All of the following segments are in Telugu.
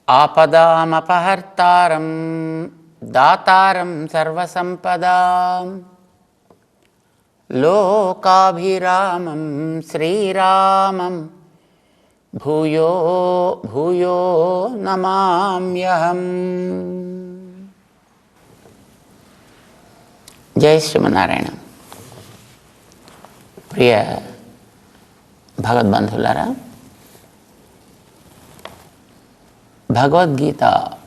ఆపదామపహర్తారం దాతారం సర్వసంపదాం లోకాభిరామం శ్రీరామం భూయో భూయో నమామ్యహం. జై శ్రీమన్నారాయణ. ప్రియ భగవద్బంధులారా, భగవద్గీత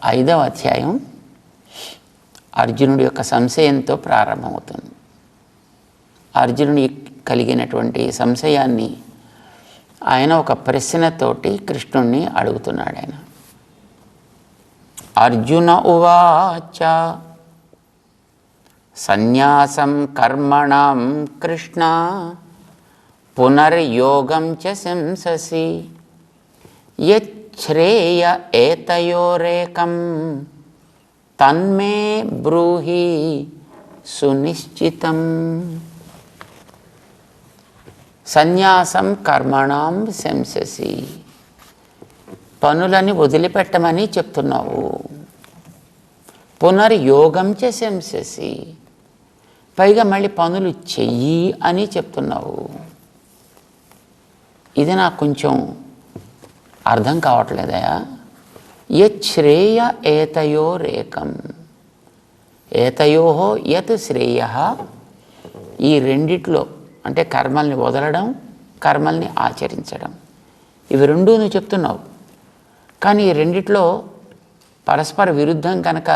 5వ అధ్యాయం అర్జునుడి యొక్క సంశయంతో ప్రారంభమవుతుంది. అర్జునుడి కలిగినటువంటి సంశయాన్ని ఆయన ఒక ప్రశ్నతోటి కృష్ణుణ్ణి అడుగుతున్నాడు. ఆయన అర్జున ఉవాచ సన్యాసం కర్మణం కృష్ణ పునర్యోగం చ శంససి శ్రేయ ఏతయోరేకం తన్మే బ్రూహి సునిశ్చితం. సన్యాసం కర్మణం శంససి, పనులని వదిలిపెట్టమని చెప్తున్నావు. పునర్యోగం చ శంససి, పైగా మళ్ళీ పనులు చెయ్యి అని చెప్తున్నావు. ఇది నాకు కొంచెం అర్థం కావట్లేదయా. శ్రేయ ఏతయోరేకం, ఏతయో యత్ శ్రేయ, ఈ రెండిట్లో అంటే కర్మల్ని వదలడం, కర్మల్ని ఆచరించడం, ఇవి రెండూ నువ్వు చెప్తున్నావు. కానీ ఈ రెండిట్లో పరస్పర విరుద్ధం కనుక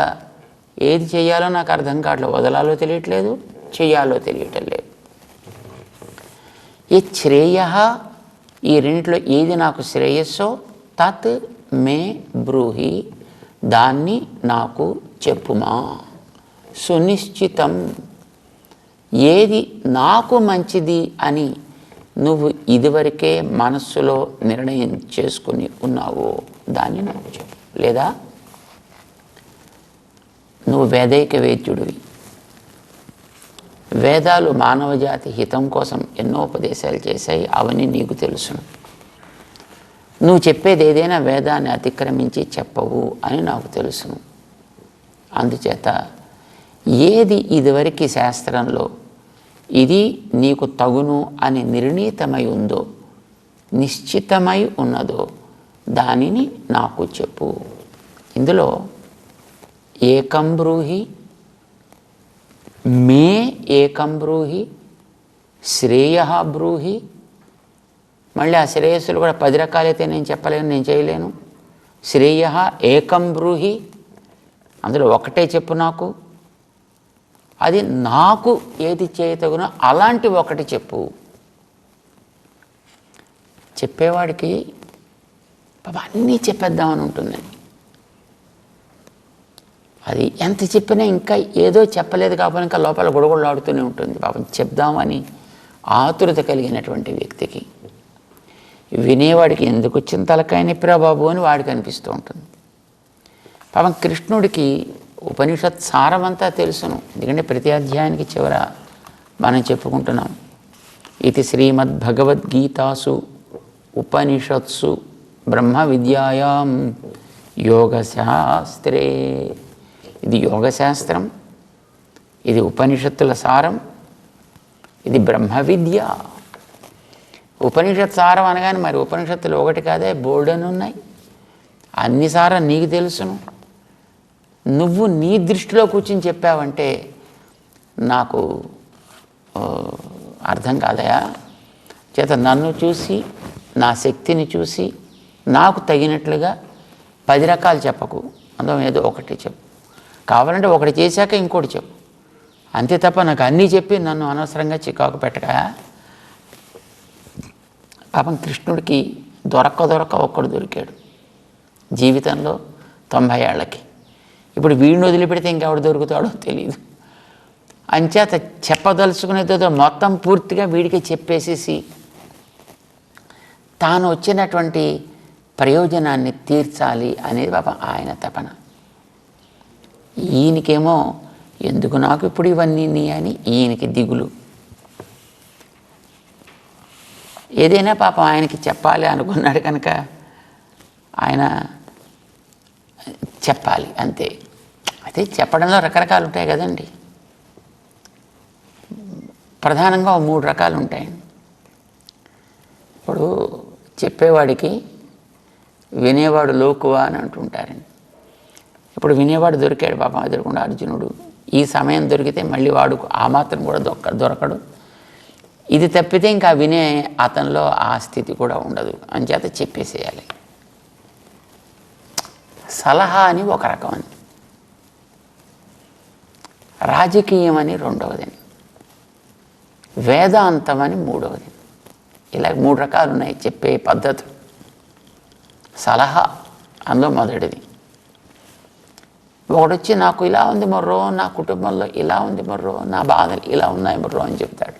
ఏది చేయాలో నాకు అర్థం కావట్లేదు. వదలాలో తెలియట్లేదు, చెయ్యాలో తెలియటం లేదు. ఈ శ్రేయ, ఈ రెండిట్లో ఏది నాకు శ్రేయస్సో తత్ మే బ్రూహి, దాన్ని నాకు చెప్పుమా. సునిశ్చితం, ఏది నాకు మంచిది అని నువ్వు ఇదివరకే మనస్సులో నిర్ణయం చేసుకుని ఉన్నావో దాన్ని నాకు చెప్పు. లేదా నువ్వు వేదైక వేద్యుడివి. వేదాలు మానవజాతి హితం కోసం ఎన్నో ఉపదేశాలు చేశాయి, అవన్నీ నీకు తెలుసును. నువ్వు చెప్పేది ఏదైనా వేదాన్ని అతిక్రమించి చెప్పవు అని నాకు తెలుసును. అందుచేత ఏది ఇదివరకు శాస్త్రంలో ఇది నీకు తగును అని నిర్ణీతమై ఉందో, నిశ్చితమై ఉన్నదో దానిని నాకు చెప్పు. ఇందులో ఏకం బ్రూహి, మే ఏకం బ్రూహి, శ్రేయ బ్రూహి. మళ్ళీ ఆ శ్రేయస్సులు కూడా 10 రకాలైతే నేను చెప్పలేను, నేను చేయలేను. శ్రేయ ఏకం బ్రూహి, అందులో ఒకటే చెప్పు నాకు. అది నాకు ఏది చేయతగునో అలాంటి ఒకటి చెప్పు. చెప్పేవాడికి పాప అన్నీ చెప్పేద్దామని ఉంటుంది. అది ఎంత చెప్పినా ఇంకా ఏదో చెప్పలేదు కాబట్టి ఇంకా లోపల గొడగొడలాడుతూనే ఉంటుంది. పాపం చెప్దామని ఆతురత కలిగినటువంటి వ్యక్తికి, వినేవాడికి ఎందుకు వచ్చిన తలకాయ నొప్పిరా బాబు అని వాడికి అనిపిస్తూ ఉంటుంది. పాపం కృష్ణుడికి ఉపనిషత్ సారమంతా తెలుసును. ఎందుకంటే ప్రతి అధ్యాయానికి చివర మనం చెప్పుకుంటున్నాం, ఇది శ్రీమద్భగవద్గీతాసు ఉపనిషత్సు బ్రహ్మ విద్యాయాం యోగశాస్త్రే. ఇది యోగశాస్త్రం, ఇది ఉపనిషత్తుల సారం, ఇది బ్రహ్మ విద్య. ఉపనిషత్ సారం అనగానే మరి ఉపనిషత్తులు ఒకటి కాదే, బోల్డెన్ ఉన్నాయి. అన్ని సారం నీకు తెలుసును. నువ్వు నీ దృష్టిలో కూర్చుని చెప్పావంటే నాకు అర్థం కాదయా. చేత నన్ను చూసి, నా శక్తిని చూసి నాకు తగినట్లుగా 10 రకాలు చెప్పకు. అందులో ఏదో ఒకటి చెప్పు. కావాలంటే ఒకటి చేశాక ఇంకోటి చెప్పు. అంతే తప్ప నాకు అన్నీ చెప్పి నన్ను అనవసరంగా చికాకు పెట్టగా. పాపం కృష్ణుడికి దొరక్క ఒక్కడు దొరికాడు జీవితంలో 90 ఏళ్ళకి. ఇప్పుడు వీడిని వదిలిపెడితే ఇంకెవడు దొరుకుతాడో తెలియదు. అంచేత చెప్పదలుచుకునేదో మొత్తం పూర్తిగా వీడికి చెప్పేసేసి తాను వచ్చినటువంటి ప్రయోజనాన్ని తీర్చాలి అనేది పాపం ఆయన తపన. ఈయనకేమో ఎందుకు నాకు ఇప్పుడు ఇవన్నీ అని ఈయనకి దిగులు. ఏదైనా పాపం ఆయనకి చెప్పాలి అనుకున్నాడు కనుక ఆయన చెప్పాలి అంతే. అయితే చెప్పడంలో రకరకాలు ఉంటాయి కదండి. ప్రధానంగా 3 రకాలు ఉంటాయండి. ఇప్పుడు చెప్పేవాడికి వినేవాడు లోకువ అని అంటుంటారండి. ఇప్పుడు వినేవాడు దొరికాడు పాపం, ఎదురుకుండా అర్జునుడు. ఈ సమయం దొరికితే మళ్ళీ వాడు ఆ మాత్రం కూడా దొరకడు. ఇది తప్పితే ఇంకా వినే అతనిలో ఆ స్థితి కూడా ఉండదు. అంచేత చెప్పేసేయాలి. సలహా అని ఒక రకం అండి, రాజకీయం అని రెండవదని, వేదాంతం అని మూడవది. ఇలా 3 రకాలు ఉన్నాయి చెప్పే పద్ధతులు. సలహా అందులో మొదటిది. ఒకడొచ్చి నాకు ఇలా ఉంది మొర్రో, నా కుటుంబంలో ఇలా ఉంది మొర్రో, నా బాధలు ఇలా ఉన్నాయి మొర్రో అని చెప్తాడు.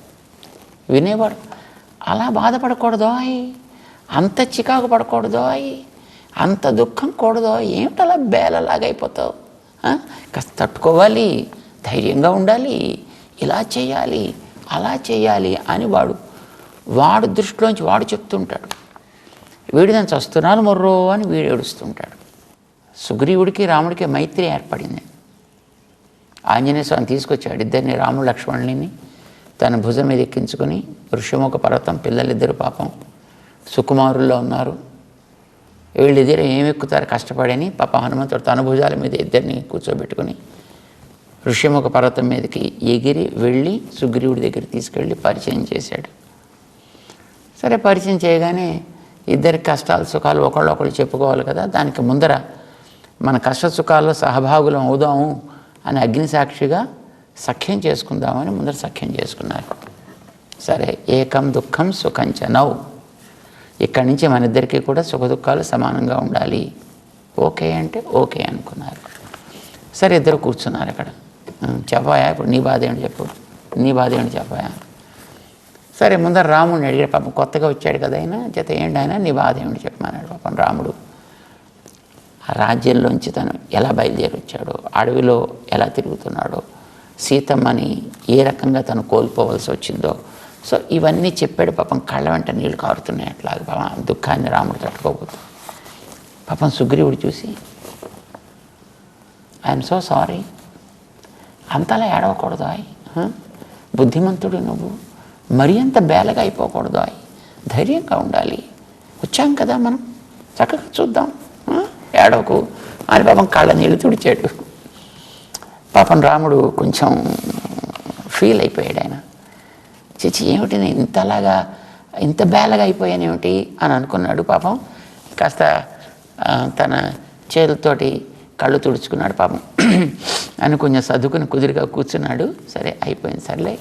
వినేవాడు అలా బాధపడకూడదోయ్, అంత చికాకు పడకూడదోయ్, అంత దుఃఖం కూడదో, ఏమిటలా బేలలాగైపోతావు, కాస్త తట్టుకోవాలి, ధైర్యంగా ఉండాలి, ఇలా చేయాలి అలా చేయాలి అని వాడు దృష్టిలోంచి వాడు చెప్తుంటాడు. వీడు దాన్ని చస్తున్నాను మొర్రో అని వీడు ఏడుస్తుంటాడు. సుగ్రీవుడికి రాముడికి మైత్రి ఏర్పడింది. ఆంజనేయ స్వామి తీసుకొచ్చాడు ఇద్దరిని, రాముడు లక్ష్మణుని తన భుజం మీద ఎక్కించుకొని. ఋషిముఖ పర్వతం, పిల్లలిద్దరు పాపం సుకుమారుల్లో ఉన్నారు. వీళ్ళిద్దరు ఏమెక్కుతారు కష్టపడని పాప హనుమంతుడు తన భుజాల మీద ఇద్దరిని కూర్చోబెట్టుకుని ఋషిముఖ పర్వతం మీదకి ఎగిరి వెళ్ళి సుగ్రీవుడి దగ్గర తీసుకెళ్ళి పరిచయం చేశాడు. సరే, పరిచయం చేయగానే ఇద్దరి కష్టాలు సుఖాలు ఒకళ్ళు చెప్పుకోవాలి కదా. దానికి ముందర మన కష్ట సుఖాల్లో సహభాగులం అవుదాము అని అగ్నిసాక్షిగా సఖ్యం చేసుకుందామని ముందర సఖ్యం చేసుకున్నారు. సరే, ఏకం దుఃఖం సుఖం చ నౌ, ఇక్కడి నుంచి మన ఇద్దరికీ కూడా సుఖ దుఃఖాలు సమానంగా ఉండాలి. ఓకే అంటే ఓకే అనుకున్నారు. సరే, ఇద్దరు కూర్చున్నారు అక్కడ. చెప్పాయా ఇప్పుడు నీ బాధ ఏంటి చెప్పు, నీ బాధ ఏంటి చెప్పాయా. సరే, ముందర రాముడిని అడిగాడు. పాపం కొత్తగా వచ్చాడు కదా ఆయన, చేత ఏంటి ఆయన నీ బాధ ఏమిటి చెప్పమన్నాడు. పాపం రాముడు ఆ రాజ్యంలోంచి తను ఎలా బయలుదేరి వచ్చాడో, అడవిలో ఎలా తిరుగుతున్నాడో, సీతమ్మని ఏ రకంగా తను కోల్పోవలసి వచ్చిందో, సో ఇవన్నీ చెప్పాడు. పాపం కళ్ళ వెంట నీళ్ళు కారుతున్నాయి. అట్లాగే పాపం దుఃఖాన్ని రాముడు తట్టుకోబోతుంది. పాపం సుగ్రీవుడు చూసి ఐఎమ్ సో సారీ, అంతలా ఏడవకూడదు అయ్, బుద్ధిమంతుడు నువ్వు, మరీ అంత బేలగా అయిపోకూడదు అయ్, ధైర్యంగా ఉండాలి, వచ్చాం కదా మనం, చక్కగా చూద్దాం, ఏడవకు అని పాపం కళ్ళ నీళ్ళు తుడిచాడు. పాపం రాముడు కొంచెం ఫీల్ అయిపోయాడు. ఆయన చిచి ఏమిటి నేను ఇంతలాగా ఇంత బేలగా అయిపోయానేమిటి అని అనుకున్నాడు. పాపం కాస్త తన చేతులతోటి కళ్ళు తుడుచుకున్నాడు. పాపం అని కొంచెం సర్దుకుని కుదురుగా కూర్చున్నాడు. సరే, అయిపోయింది, సర్లే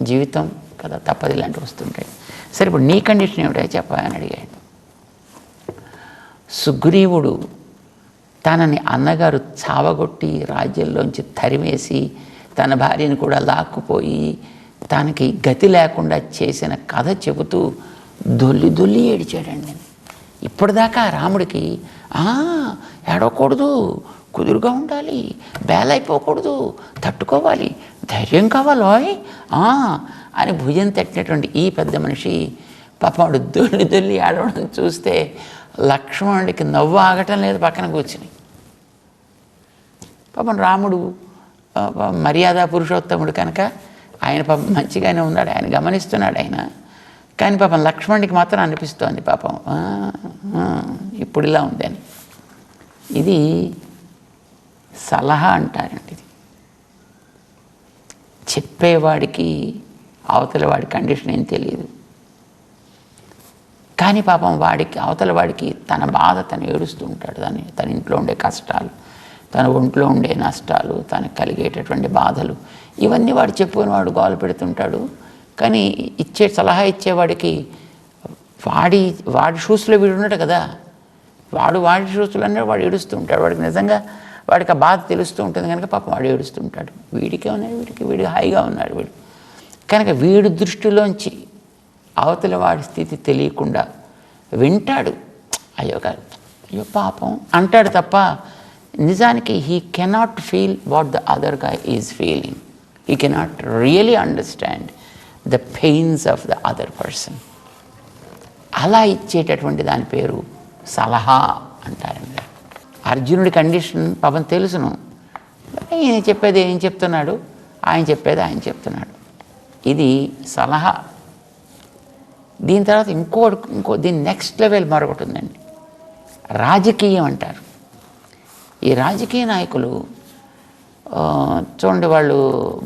జీవితం కదా, తప్పది, ఇలాంటివి వస్తుంటాయి. సరే, ఇప్పుడు నీ కండిషన్ ఏమిటో చెప్పాలని అడిగాడు. సుగ్రీవుడు తనని అన్నగారు చావగొట్టి రాజ్యంలోంచి తరిమేసి తన భార్యను కూడా లాక్కుపోయి తనకి గతి లేకుండా చేసిన కథ చెబుతూ దొల్లి ఏడిచాడండి. ఇప్పటిదాకా రాముడికి ఏడవకూడదు, కుదురుగా ఉండాలి, బేలైపోకూడదు, తట్టుకోవాలి, ధైర్యం కావాలోయ్ అని భుజం తట్టినటువంటి ఈ పెద్ద మనిషి పాపం దొల్లి ఏడవడం చూస్తే లక్ష్మణుడికి నవ్వు ఆగటం లేదు పక్కన కూర్చుని. పాపం రాముడు మర్యాద పురుషోత్తముడు కనుక ఆయన పాపం మంచిగానే ఉన్నాడు, ఆయన గమనిస్తున్నాడు ఆయన. కానీ పాపం లక్ష్మణుడికి మాత్రం అనిపిస్తోంది పాపం ఇప్పుడు ఇలా ఉంది అని. ఇది సలహా అంటారండి. ఇది చెప్పేవాడికి అవతల వాడి కండిషన్ ఏం తెలియదు. కానీ పాపం అవతల వాడికి తన బాధ తను ఏడుస్తూ ఉంటాడు. తన ఇంట్లో ఉండే కష్టాలు, తన ఒంట్లో ఉండే నష్టాలు, తనకు కలిగేటటువంటి బాధలు, ఇవన్నీ వాడు చెప్పుకొని వాడు గోల పెడుతుంటాడు. కానీ సలహా ఇచ్చేవాడికి వాడి షూస్లో వీడు ఉన్నాడు కదా, వాడి షూస్లోనే వాడు ఏడుస్తూ ఉంటాడు. వాడికి నిజంగా వాడికి ఆ బాధ తెలుస్తూ ఉంటుంది కనుక పాపం వాడు ఏడుస్తూ ఉంటాడు. వీడికే ఉన్నాయి, వీడు హాయిగా ఉన్నాడు వీడు కనుక వీడి దృష్టిలోంచి అవతల వాడి స్థితి తెలియకుండా వింటాడు. అయ్యో పాపం అంటాడు తప్ప నిజానికి he cannot feel what the other guy is feeling. He cannot really understand the pains of the other person. అలా ఇచ్చేటటువంటి దాని పేరు సలహా అంటారండి. అర్జునుడి కండిషన్ పాపం తెలుసును. ఈయన చెప్పేది ఏం చెప్తున్నాడు, ఆయన చెప్పేది ఆయన చెప్తున్నాడు. ఇది సలహా. దీని తర్వాత ఇంకో దీని నెక్స్ట్ లెవెల్ మరొకటి ఉందండి, రాజకీయం అంటారు. ఈ రాజకీయ నాయకులు చూడండి, వాళ్ళు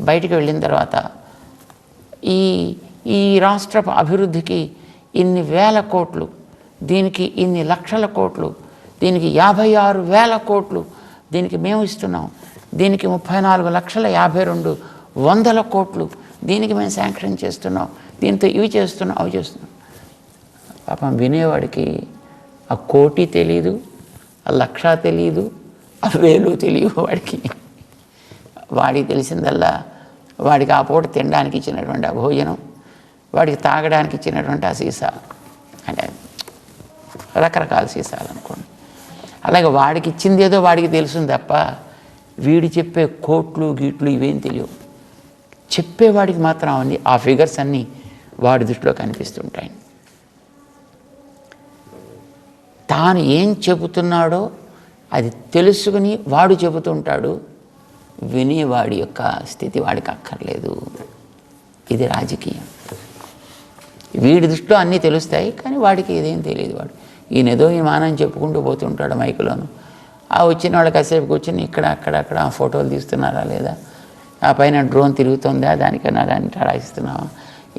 బయటికి వెళ్ళిన తర్వాత ఈ రాష్ట్ర అభివృద్ధికి ఇన్ని వేల కోట్లు, దీనికి ఇన్ని లక్షల కోట్లు, దీనికి 56,000 కోట్లు దీనికి మేము ఇస్తున్నాం, దీనికి 34,52,100 కోట్లు దీనికి మేము శాంక్షన్ చేస్తున్నాం, దీంతో ఇవి చేస్తున్నాం అవి చేస్తున్నాం. పాపం వినేవాడికి ఆ కోటి తెలీదు, ఆ లక్ష తెలీదు, ఆ వేలు తెలియదు. వాడికి తెలిసిందల్లా వాడికి ఆ పూట తినడానికి ఇచ్చినటువంటి ఆ భోజనం, వాడికి తాగడానికి ఇచ్చినటువంటి ఆ సీసాలు, అంటే రకరకాల సీసాలు అనుకోండి. అలాగే వాడికి ఇచ్చింది ఏదో వాడికి తెలుసుంది తప్ప వీడు చెప్పే కోట్లు గీట్లు ఇవేం తెలియవు. చెప్పేవాడికి మాత్రం అవన్నీ ఆ ఫిగర్స్ అన్నీ వాడి దృష్టిలో కనిపిస్తుంటాయి. తాను ఏం చెబుతున్నాడో అది తెలుసుకుని వాడు చెబుతుంటాడు, వినేవాడి యొక్క స్థితి వాడికి అక్కర్లేదు. ఇది రాజకీయం. వీడి దృష్టిలో అన్నీ తెలుస్తాయి, కానీ వాడికి ఇదేం తెలియదు. వాడు ఈయనేదో ఈ మానం చెప్పుకుంటూ పోతుంటాడు మైకులోను. ఆ వచ్చిన వాళ్ళు కాసేపు కూర్చొని ఇక్కడ అక్కడక్కడ ఫోటోలు తీస్తున్నారా లేదా, ఆ పైన డ్రోన్ తిరుగుతుందా, దానికన్నా దాన్ని ఠరాయిస్తున్నావా,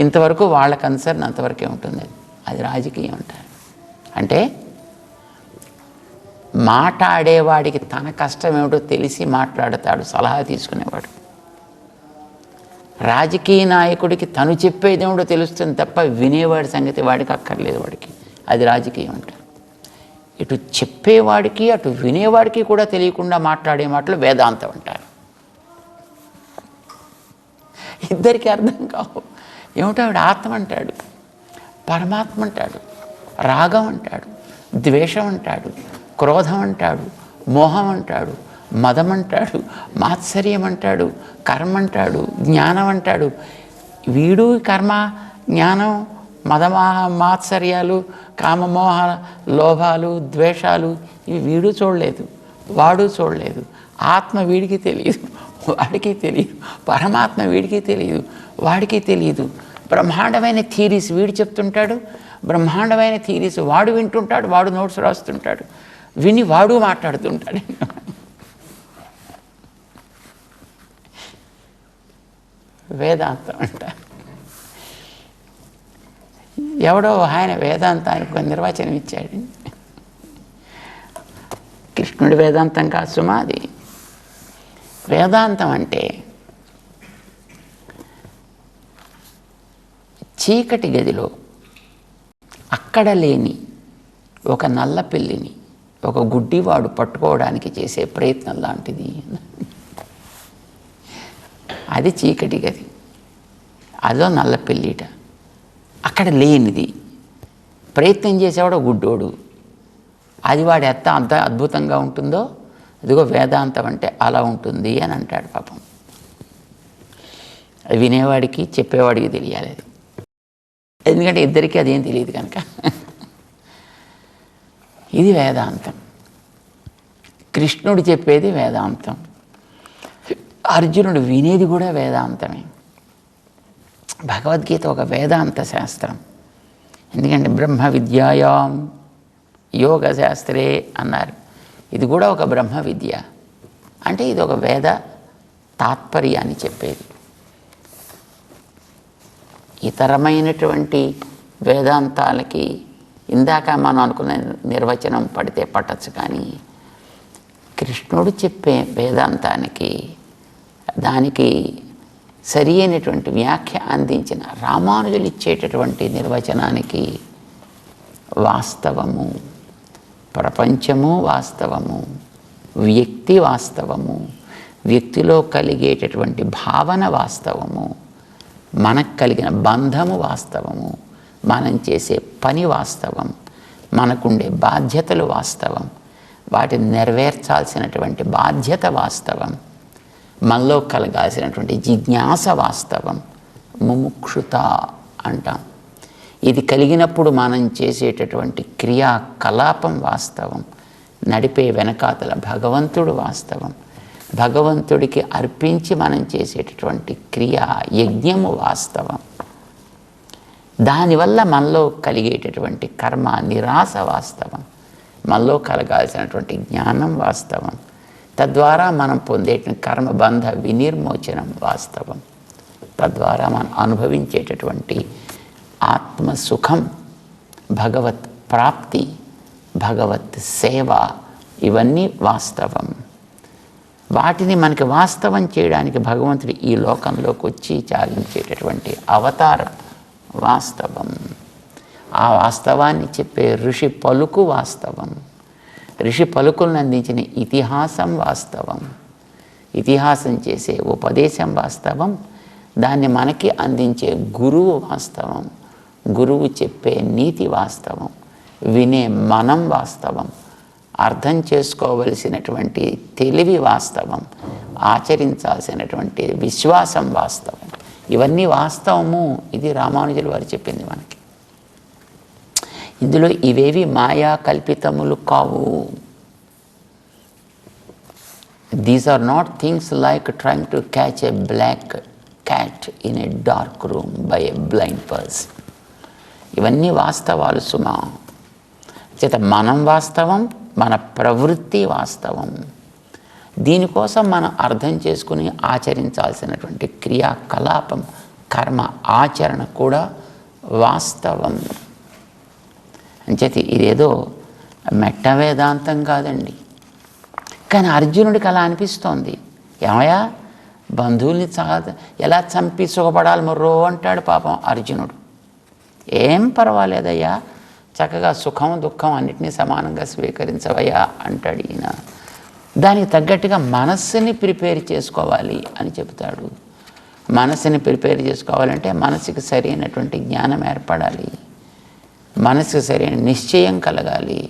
ఇంతవరకు వాళ్ళ కన్సర్న్ అంతవరకే ఉంటుంది. అది రాజకీయం అంటారు. అంటే మాట్లాడేవాడికి తన కష్టం ఏమిటో తెలిసి మాట్లాడతాడు, సలహా తీసుకునేవాడు. రాజకీయ నాయకుడికి తను చెప్పేదేమిటో తెలుస్తుంది తప్ప వినేవాడి సంగతి వాడికి అక్కర్లేదు. వాడికి అది రాజకీయం అంటారు. ఇటు చెప్పేవాడికి అటు వినేవాడికి కూడా తెలియకుండా మాట్లాడే మాటలు వేదాంతం అంటారు. ఇద్దరికి అర్థం కావు. ఏమిటో ఆవిడ ఆత్మ అంటాడు, పరమాత్మ అంటాడు, రాగం అంటాడు, ద్వేషం అంటాడు, క్రోధం అంటాడు, మోహం అంటాడు, మదం అంటాడు, మాత్సర్యం అంటాడు, కర్మ అంటాడు, జ్ఞానం అంటాడు. వీడు కర్మ, జ్ఞానం, మాత్సర్యాలు, కామమోహ లోభాలు, ద్వేషాలు ఇవి వీడు చూడలేదు, వాడు చూడలేదు. ఆత్మ వీడికి తెలియదు, వాడికి తెలియదు. పరమాత్మ వీడికి తెలియదు, వాడికి తెలియదు. బ్రహ్మాండమైన థీరీస్ వీడు చెప్తుంటాడు, బ్రహ్మాండమైన థీరీస్ వాడు వింటుంటాడు, వాడు నోట్స్ రాస్తుంటాడు, విని వాడు మాట్లాడుతుంటాడు. వేదాంతం అంటారు. ఎవడో ఆయన వేదాంతానికి ఒక నిర్వచనం ఇచ్చాడు. కృష్ణుడి వేదాంతం కాదు సుమా అది. వేదాంతం అంటే చీకటి గదిలో అక్కడ లేని ఒక నల్ల పిల్లిని ఒక గుడ్డివాడు పట్టుకోవడానికి చేసే ప్రయత్నం లాంటిది. అది చీకటి గది, అదో నల్ల పిల్లిట. అక్కడ లేనిది ప్రయత్నం చేసేవాడు గుడ్డోడు. అది వాడు అంత అద్భుతంగా ఉంటుందో అదిగో వేదాంతం అంటే అలా ఉంటుంది అని అంటాడు. పాపం అది వినేవాడికి చెప్పేవాడికి తెలియాలి అది, ఎందుకంటే ఇద్దరికీ అదేం తెలియదు కనుక. ఇది వేదాంతం. కృష్ణుడు చెప్పేది వేదాంతం, అర్జునుడు వినేది కూడా వేదాంతమే. భగవద్గీత ఒక వేదాంత శాస్త్రం. ఎందుకంటే బ్రహ్మ విద్యాయాం యోగ శాస్త్రే అన్నారు. ఇది కూడా ఒక బ్రహ్మ విద్య, అంటే ఇది ఒక వేద తాత్పర్యాన్ని చెప్పేది. ఇతరమైనటువంటి వేదాంతాలకి ఇందాక మనం అనుకున్న నిర్వచనం పడితే పట్టచ్చు, కానీ కృష్ణుడు చెప్పే వేదాంతానికి దానికి సరి అయినటువంటి వ్యాఖ్య అందించిన రామానుజులు ఇచ్చేటటువంటి నిర్వచనానికి వాస్తవము, ప్రపంచము వాస్తవము, వ్యక్తి వాస్తవము, వ్యక్తిలో కలిగేటటువంటి భావన వాస్తవము, మనకు కలిగిన బంధము వాస్తవము, మనం చేసే పని వాస్తవం, మనకుండే బాధ్యతలు వాస్తవం, వాటిని నెరవేర్చాల్సినటువంటి బాధ్యత వాస్తవం, మనలో కలగాల్సినటువంటి జిజ్ఞాస వాస్తవం, ముముక్షుత అంటాం. ఇది కలిగినప్పుడు మనం చేసేటటువంటి క్రియాకలాపం వాస్తవం, నడిపే వెనకాతల భగవంతుడు వాస్తవం. భగవంతుడికి అర్పించి మనం చేసేటటువంటి క్రియ యజ్ఞము వాస్తవం. దానివల్ల మనలో కలిగేటటువంటి కర్మ నిరాశ వాస్తవం. మనలో కలగాల్సినటువంటి జ్ఞానం వాస్తవం. తద్వారా మనం పొందేటువంటి కర్మబంధ వినిర్మోచనం వాస్తవం. తద్వారా మనం అనుభవించేటటువంటి ఆత్మసుఖం, భగవత్ ప్రాప్తి, భగవత్ సేవ, ఇవన్నీ వాస్తవం. వాటిని మనకి వాస్తవం చేయడానికి భగవంతుడు ఈ లోకంలోకి వచ్చి చాలించేటటువంటి అవతారం వాస్తవం. ఆ వాస్తవాన్ని చెప్పే ఋషి పలుకు వాస్తవం. ఋషి పలుకులను అందించిన ఇతిహాసం వాస్తవం. ఇతిహాసం చేసే ఉపదేశం వాస్తవం. దాన్ని మనకి అందించే గురువు వాస్తవం. గురువు చెప్పే నీతి వాస్తవం. వినే మనం వాస్తవం. అర్థం చేసుకోవలసినటువంటి తెలివి వాస్తవం. ఆచరించాల్సినటువంటి విశ్వాసం వాస్తవం. ఇవన్నీ వాస్తవము. ఇది రామానుజుల వారు చెప్పింది మనకి. ఇందులో ఇవేవి మాయా కల్పితములు కావు. These are not things like trying to catch a black cat in a dark room by a blind person. ఇవన్నీ వాస్తవాలు సుమా. చేత మనం వాస్తవం, మన ప్రవృత్తి వాస్తవం. దీనికోసం మనం అర్థం చేసుకుని ఆచరించాల్సినటువంటి క్రియాకలాపం, కర్మ ఆచరణ కూడా వాస్తవం. అంచేత ఇదేదో మెట్ట వేదాంతం కాదండి. కానీ అర్జునుడికి అలా అనిపిస్తోంది. ఏమయ్యా, బంధువుల్ని ఎలా చంపి సుఖపడాలి మొర్రో అంటాడు పాపం అర్జునుడు. ఏం పర్వాలేదయ్యా, చక్కగా సుఖం దుఃఖం అన్నిటినీ సమానంగా స్వీకరించవయ్యా అంటాడు ఈయన. దానికి తగ్గట్టుగా మనస్సుని ప్రిపేర్ చేసుకోవాలి అని చెబుతాడు. మనస్సుని ప్రిపేర్ చేసుకోవాలంటే మనసుకి సరైనటువంటి జ్ఞానం ఏర్పడాలి. మనసుకి సరైన నిశ్చయం కలగాలి.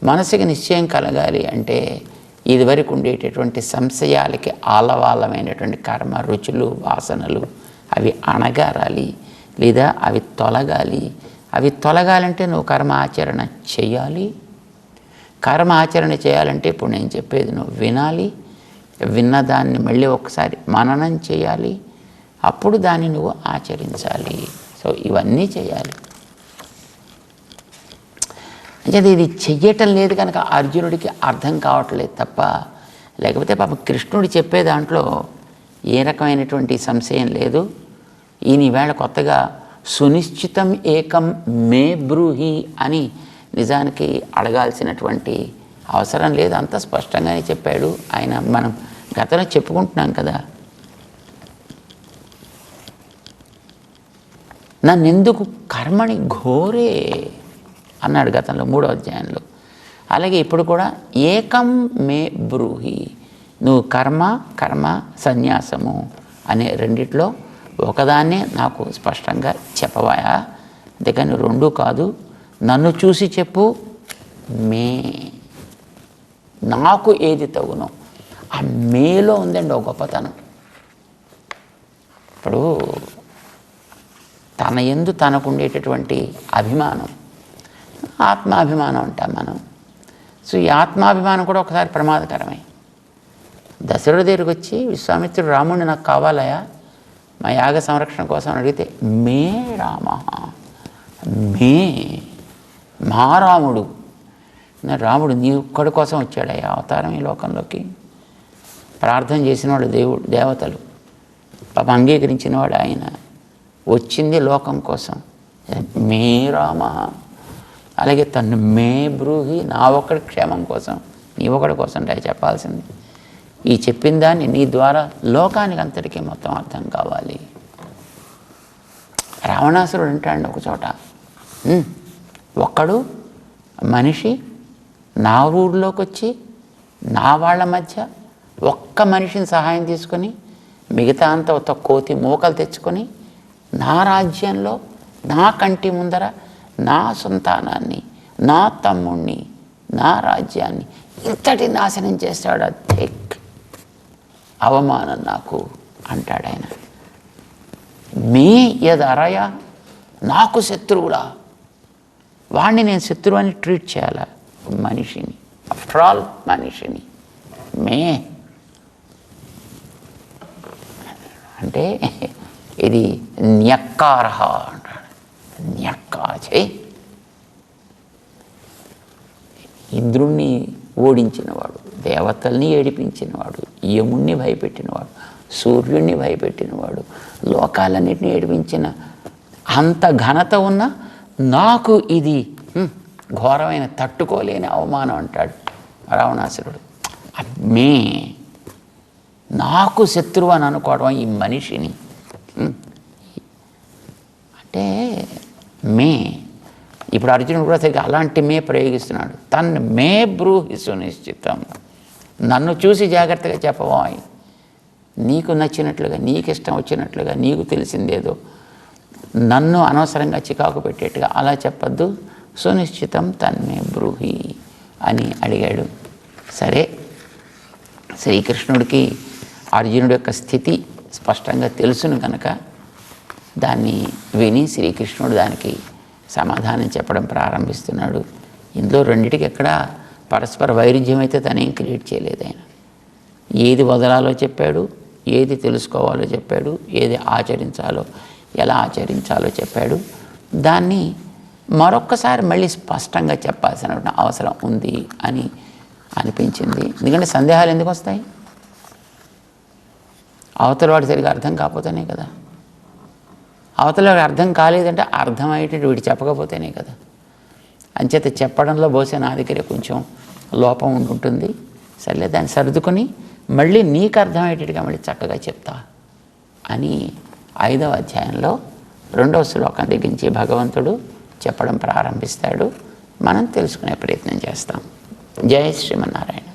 మనసుకి నిశ్చయం కలగాలి అంటే ఇదివరకు ఉండేటటువంటి సంశయాలకి ఆలవాలమైనటువంటి కర్మ రుచులు వాసనలు అవి అణగారాలి, లేదా అవి తొలగాలి. అవి తొలగాలంటే నువ్వు కర్మ ఆచరణ చేయాలి. కర్మ ఆచరణ చేయాలంటే ఇప్పుడు నేను చెప్పేది నువ్వు వినాలి. విన్నదాన్ని మళ్ళీ ఒకసారి మననం చేయాలి. అప్పుడు దాన్ని నువ్వు ఆచరించాలి. సో ఇవన్నీ చేయాలి. అంటే ఇది చెయ్యటం లేదు కనుక అర్జునుడికి అర్థం కావట్లేదు తప్ప, లేకపోతే పాపం కృష్ణుడు చెప్పే దాంట్లో ఏ రకమైనటువంటి సంశయం లేదు. ఈయన ఈవేళ కొత్తగా సునిశ్చితం ఏకం మే బ్రూహి అని నిజానికి అడగాల్సినటువంటి అవసరం లేదు. అంత స్పష్టంగానే చెప్పాడు ఆయన. మనం గతంలో చెప్పుకుంటున్నాం కదా, నన్నెందుకు కర్మని ఘోరే అన్నాడు గతంలో 3వ అధ్యాయంలో. అలాగే ఇప్పుడు కూడా ఏకం మే బ్రూహి, నువ్వు కర్మ సన్యాసము అనే రెండిట్లో ఒకదాన్నే నాకు స్పష్టంగా చెప్పవాయా, అంతేకాని 2 కాదు. నన్ను చూసి చెప్పు. మే, నాకు ఏది తగునో. ఆ మేలో ఉందండి ఒక గొప్పతనం. ఇప్పుడు తన యందు తనకుండేటటువంటి అభిమానం, ఆత్మాభిమానం అంటాం మనం. సో ఈ ఆత్మాభిమానం కూడా ఒకసారి ప్రమాదకరమే. దశరథుడి దగ్గరికి వచ్చి విశ్వామిత్రుడు రాముడిని నాకు కావాలయా మా యాగ సంరక్షణ కోసం అడిగితే మే రామ, మే మా రాముడు, రాముడు నీ ఒక్కడి కోసం వచ్చాడయ్యా అవతారం ఈ లోకంలోకి. ప్రార్థన చేసినవాడు దేవతలు, పాప అంగీకరించినవాడు ఆయన. వచ్చింది లోకం కోసం. మే రామ. అలాగే తను మే బ్రూహి, నా ఒక్కడి క్షేమం కోసం, నీ ఒకడి కోసం చెప్పాల్సింది. ఈ చెప్పిన దాన్ని నీ ద్వారా లోకానికి అంతటికీ మొత్తం అర్థం కావాలి. రావణాసురుడు అంటాడు ఒక చోట, ఒక్కడు మనిషి నా ఊళ్ళోకి వచ్చి నా వాళ్ళ మధ్య ఒక్క మనిషిని సహాయం తీసుకొని మిగతా అంతా ఒక కోతి మూకలు తెచ్చుకొని నా రాజ్యంలో నా కంటి ముందర నా సంతానాన్ని, నా తమ్ముణ్ణి, నా రాజ్యాన్ని ఇంతటి నాశనం చేస్తాడు. అధిక్ అవమానం నాకు అంటాడు ఆయన. మీ యదరయ, నాకు శత్రువులా, వాడిని నేను శత్రువు అని ట్రీట్ చేయాలా మనిషిని? ఆఫ్టర్ ఆల్ మనిషిని. మే అంటే ఇది న్యక్కారహ అంటాడు. న్యక్కాచే ఇంద్రుణ్ణి ఓడించినవాడు, దేవతల్ని ఏడిపించినవాడు, యముణ్ణి భయపెట్టినవాడు, సూర్యుణ్ణి భయపెట్టినవాడు, లోకాలన్నింటినీ ఏడిపించిన అంత ఘనత ఉన్న నాకు ఇది ఘోరమైన తట్టుకోలేని అవమానం అంటాడు రావణాసురుడు. మే నాకు శత్రువు అని అనుకోవడం ఈ మనిషిని అంటే మే. ఇప్పుడు అర్జునుడు కూడా సరిగ్గా అలాంటి మే ప్రయోగిస్తున్నాడు. తన్ మే బ్రూహి సునిశ్చితం, నన్ను చూసి జాగ్రత్తగా చెప్పబోయ్, నీకు నచ్చినట్లుగా, నీకు ఇష్టం వచ్చినట్లుగా, నీకు తెలిసిందేదో నన్ను అనవసరంగా చికాకు పెట్టేట్టుగా అలా చెప్పద్దు. సునిశ్చితం తన్మే బ్రూహి అని అడిగాడు. సరే, శ్రీకృష్ణుడికి అర్జునుడి యొక్క స్థితి స్పష్టంగా తెలుసును కనుక దాన్ని విని శ్రీకృష్ణుడు దానికి సమాధానం చెప్పడం ప్రారంభిస్తున్నాడు. ఇందులో రెండిటికి ఎక్కడ పరస్పర వైరుధ్యం అయితే తనేం క్రియేట్ చేయలేదు. ఆయన ఏది వదలాలో చెప్పాడు, ఏది తెలుసుకోవాలో చెప్పాడు, ఏది ఆచరించాలో, ఎలా ఆచరించాలో చెప్పాడు. దాన్ని మరొక్కసారి మళ్ళీ స్పష్టంగా చెప్పాల్సిన అవసరం ఉంది అని అనిపించింది. ఎందుకంటే సందేహాలు ఎందుకు వస్తాయి? అవతల వాడు సరిగా అర్థం కాకపోతేనే కదా. అవతల వాడికి అర్థం కాలేదంటే అర్థమయ్యేటట్టు వీడు చెప్పకపోతేనే కదా. అంచేత చెప్పడంలో బహుశా నా దగ్గర కొంచెం లోపం ఉంటుంది. సర్లే, దాన్ని సర్దుకొని మళ్ళీ నీకు అర్థమయ్యేటట్టుగా మళ్ళీ చక్కగా చెప్తా అని 5వ అధ్యాయంలో 2వ శ్లోకం దగ్గర నుంచి భగవంతుడు చెప్పడం ప్రారంభిస్తాడు. మనం తెలుసుకునే ప్రయత్నం చేస్తాం. జై శ్రీమన్నారాయణ.